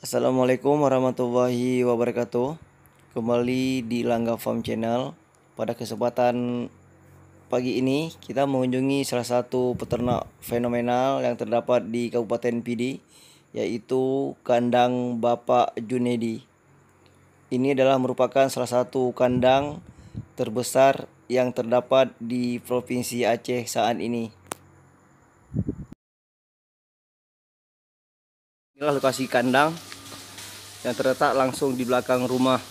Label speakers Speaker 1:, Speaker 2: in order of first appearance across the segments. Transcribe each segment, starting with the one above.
Speaker 1: Assalamualaikum warahmatullahi wabarakatuh. Kembali di Langga Farm Channel. Pada kesempatan pagi ini kita mengunjungi salah satu peternak fenomenal yang terdapat di Kabupaten Pidi, yaitu kandang Bapak Junedi. Ini adalah merupakan salah satu kandang terbesar yang terdapat di Provinsi Aceh saat ini. Inilah lokasi kandang yang terletak langsung di belakang rumah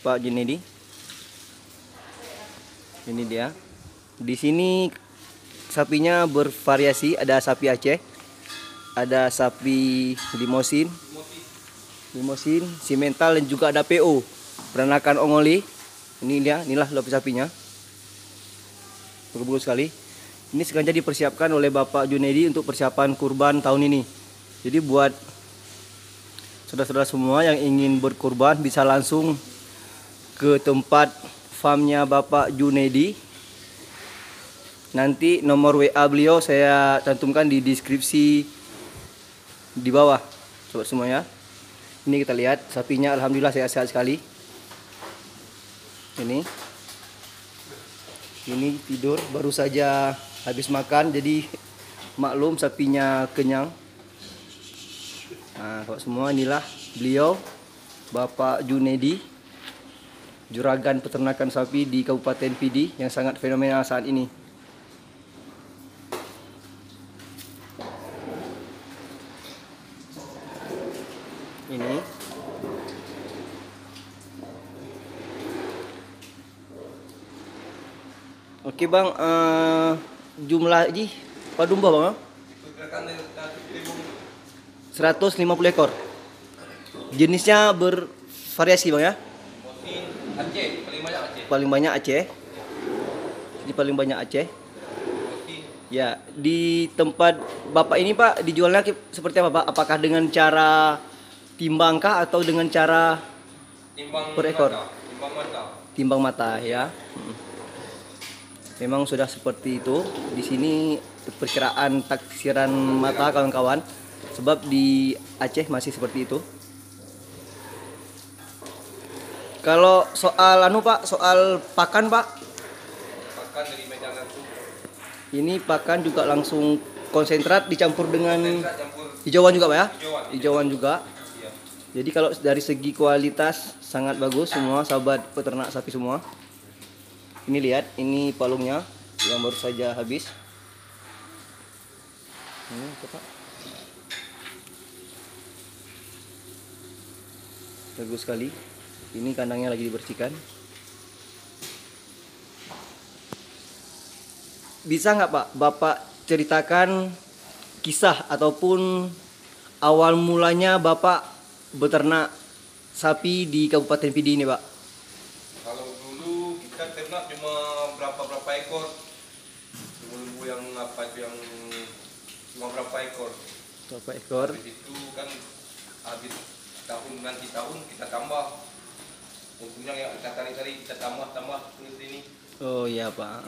Speaker 1: Pak Junedi. Ini dia. Di sini sapinya bervariasi, ada sapi Aceh, ada sapi limosin, simental, dan juga ada PO, peranakan ongoli. Ini dia, inilah lokasi sapinya. Bagus sekali. Ini sengaja dipersiapkan oleh Bapak Junedi untuk persiapan kurban tahun ini. Jadi buat saudara-saudara semua yang ingin berkurban bisa langsung ke tempat farmnya Bapak Junedi. Nanti nomor WA beliau saya cantumkan di deskripsi di bawah, sobat semuanya. Ini kita lihat sapinya, alhamdulillah sehat-sehat sekali. Ini tidur, baru saja habis makan, jadi maklum sapinya kenyang. Nah, sobat semua, inilah beliau Bapak Junedi, juragan peternakan sapi di Kabupaten Pidi yang sangat fenomenal saat ini. Ini oke bang, jumlah ini Pak Dumba bang, 150 ekor. Jenisnya bervariasi bang ya.
Speaker 2: Aceh, paling banyak Aceh.
Speaker 1: Paling banyak Aceh. Ini paling banyak Aceh. Ya, di tempat Bapak ini Pak dijualnya seperti apa Pak? Apakah dengan cara timbangkah atau dengan cara
Speaker 2: Timbang
Speaker 1: per ekor?
Speaker 2: mata. Timbang mata.
Speaker 1: Timbang mata ya. Memang sudah seperti itu. Di sini perkiraan taksiran mata kawan-kawan. Sebab di Aceh masih seperti itu. Kalau soal Pak, soal pakan Pak,
Speaker 2: Pakan dari medan langsung.
Speaker 1: ini pakan juga langsung konsentrat dicampur dengan
Speaker 2: Konsentrat campur
Speaker 1: hijauan juga Pak ya?
Speaker 2: hijauan.
Speaker 1: Hijauan juga.
Speaker 2: Iya.
Speaker 1: Jadi kalau dari segi kualitas sangat bagus semua sahabat peternak sapi semua. Ini lihat, ini palungnya yang baru saja habis. Ini Pak. Bagus sekali. Ini kandangnya lagi dibersihkan. Bisa nggak Pak, Bapak ceritakan kisah ataupun awal mulanya Bapak beternak sapi di Kabupaten Pidi ini Pak?
Speaker 2: Kalau dulu kita ternak cuma berapa ekor. Dulu yang apa itu yang cuma berapa ekor.
Speaker 1: Berapa ekor?
Speaker 2: Habis itu kan habis tahun kita tambah. Tentunya yang kita tarik kita tambah seperti ini.
Speaker 1: Oh iya Pak.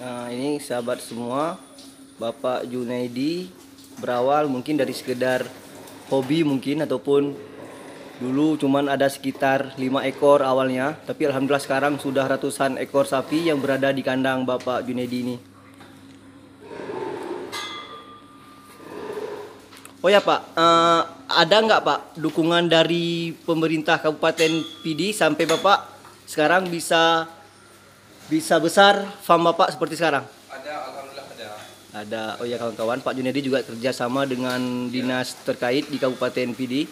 Speaker 1: Nah ini sahabat semua, Bapak Junedi berawal mungkin dari sekedar hobi mungkin, ataupun dulu cuman ada sekitar 5 ekor awalnya, tapi alhamdulillah sekarang sudah ratusan ekor sapi yang berada di kandang Bapak Junedi ini. Oh ya Pak, ada nggak Pak dukungan dari pemerintah Kabupaten Pidi sampai Bapak sekarang bisa besar farm Bapak seperti sekarang?
Speaker 2: Ada, alhamdulillah ada.
Speaker 1: Ada. Oh ya kawan-kawan, Pak Junedi juga kerjasama dengan dinas terkait di Kabupaten Pidi.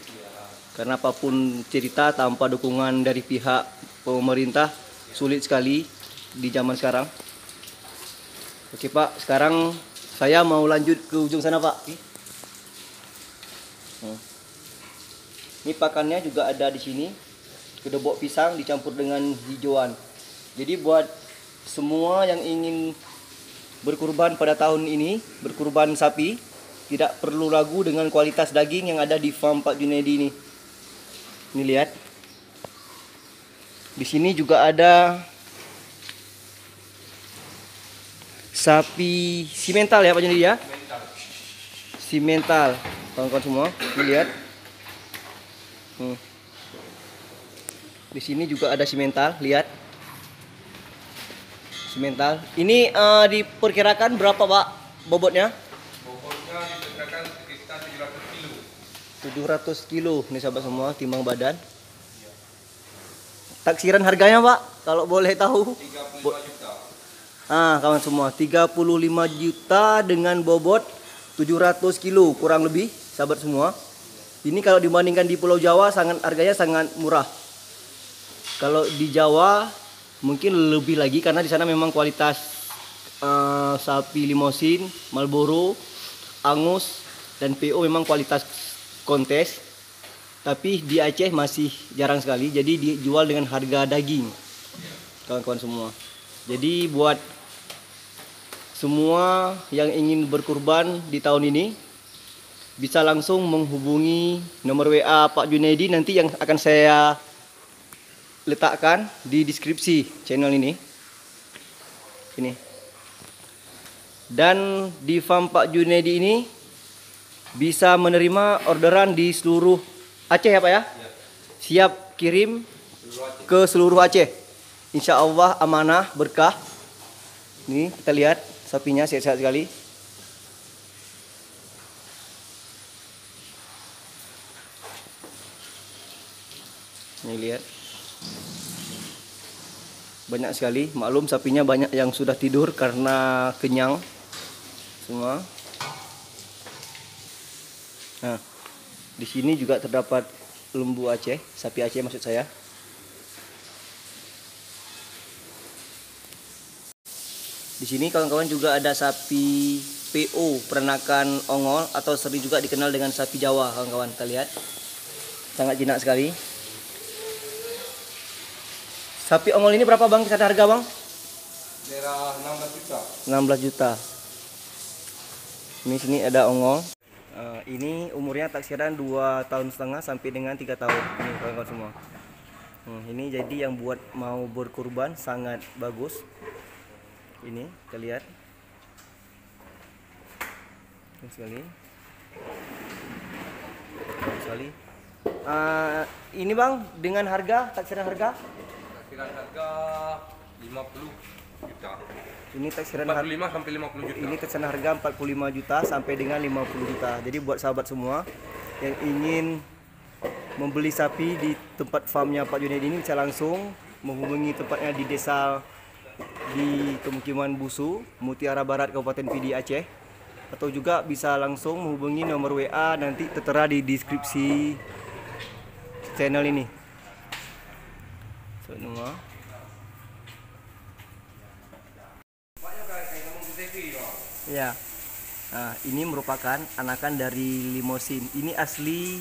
Speaker 1: Karena apapun cerita tanpa dukungan dari pihak pemerintah sulit sekali di zaman sekarang. Oke Pak, sekarang saya mau lanjut ke ujung sana Pak. Ini pakannya juga ada di sini, kedebok pisang dicampur dengan hijauan. Jadi buat semua yang ingin berkurban pada tahun ini, berkurban sapi, tidak perlu ragu dengan kualitas daging yang ada di farm Pak Junedi ini. Ini lihat. Di sini juga ada sapi simental ya Pak Junedi ya?
Speaker 2: Mental.
Speaker 1: Simental. kawan-kawan semua. Ini lihat. Di sini juga ada simental, lihat. Simental. Ini diperkirakan berapa, Pak, bobotnya?
Speaker 2: Bobotnya diperkirakan sekitar 700 kilo.
Speaker 1: 700 kilo nih sahabat semua, timbang badan. Taksiran harganya, Pak, kalau boleh tahu?
Speaker 2: 35 juta.
Speaker 1: Kawan semua, 35 juta dengan bobot 700 kilo kurang lebih, sahabat semua. Ini kalau dibandingkan di Pulau Jawa harganya sangat murah. Kalau di Jawa mungkin lebih lagi karena di sana memang kualitas sapi limosin, Marlboro, Angus dan PO memang kualitas kontes. Tapi di Aceh masih jarang sekali, jadi dijual dengan harga daging, kawan-kawan semua. Jadi buat semua yang ingin berkurban di tahun ini bisa langsung menghubungi nomor WA Pak Junaidi nanti yang akan saya letakkan di deskripsi channel ini. Dan di farm Pak Junaidi ini bisa menerima orderan di seluruh Aceh ya Pak ya? Siap kirim ke seluruh Aceh. Insya Allah amanah berkah. Nih kita lihat sapinya sehat-sehat sekali. Nih lihat. Banyak sekali, maklum sapinya banyak yang sudah tidur karena kenyang semua. Nah, di sini juga terdapat lembu Aceh, sapi Aceh maksud saya. Di sini kawan-kawan juga ada sapi PO, peternakan ongol atau sering juga dikenal dengan sapi Jawa, kawan-kawan. Kita lihat. Sangat jinak sekali. Sapi ongol ini berapa Bang kisaran harga Bang?
Speaker 2: Daerah 16 juta.
Speaker 1: 16 juta. Ini sini ada ongol. Ini umurnya taksiran 2,5 tahun sampai dengan 3 tahun. Ini kawan-kawan semua. Ini jadi yang buat mau berkurban sangat bagus. Ini kita lihat. Bagus sekali. Bagus sekali. Ini Bang dengan harga taksiran harga?
Speaker 2: Taksiran harga 50 juta.
Speaker 1: Ini taksiran
Speaker 2: 45 sampai 50 juta.
Speaker 1: Ini taksiran harga 45 juta sampai dengan 50 juta. Jadi buat sahabat semua yang ingin membeli sapi di tempat farmnya Pak Junaidi ini bisa langsung menghubungi tempatnya di desa di Pemukiman Busu, Mutiara Barat, Kabupaten Pidi, Aceh. Atau juga bisa langsung menghubungi nomor WA nanti tertera di deskripsi channel ini. Semua. Ya. Nah, ini merupakan anakan dari limosin. Ini asli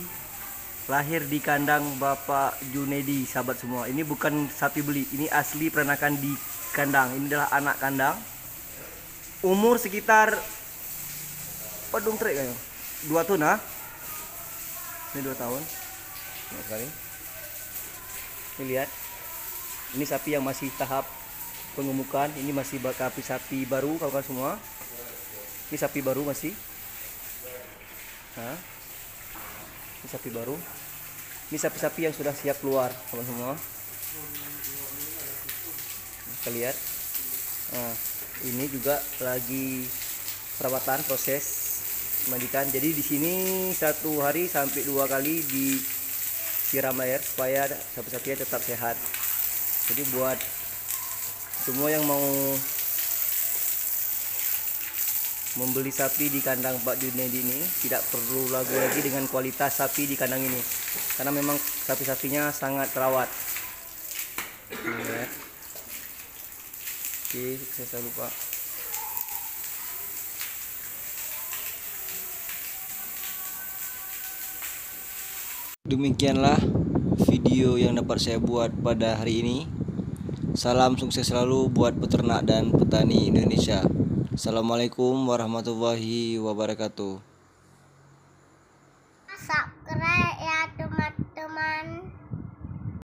Speaker 1: lahir di kandang Bapak Junaidi, sahabat semua. Ini bukan sapi beli, ini asli peranakan di kandang. Ini adalah anak kandang. Umur sekitar pedung trek kayaknya. 2 tahun ah. Ini 2 tahun. Nah, sekali. Ini lihat. Ini sapi yang masih tahap pengemukan. Ini masih sapi baru kawan-kawan semua. Ini sapi baru masih. Nah, ini sapi baru. Ini sapi-sapi yang sudah siap keluar, teman semua. Kita lihat. Nah, ini juga lagi perawatan proses mandikan. Jadi di sini 1 hari sampai 2 kali disiram air supaya sapi-sapinya tetap sehat. Jadi buat semua yang mau membeli sapi di kandang Pak Junaidi ini tidak perlu ragu lagi dengan kualitas sapi di kandang ini karena memang sapi-sapinya sangat terawat. Oke, saya lupa. Demikianlah video yang dapat saya buat pada hari ini. Salam sukses selalu buat peternak dan petani Indonesia. Assalamualaikum warahmatullahi wabarakatuh.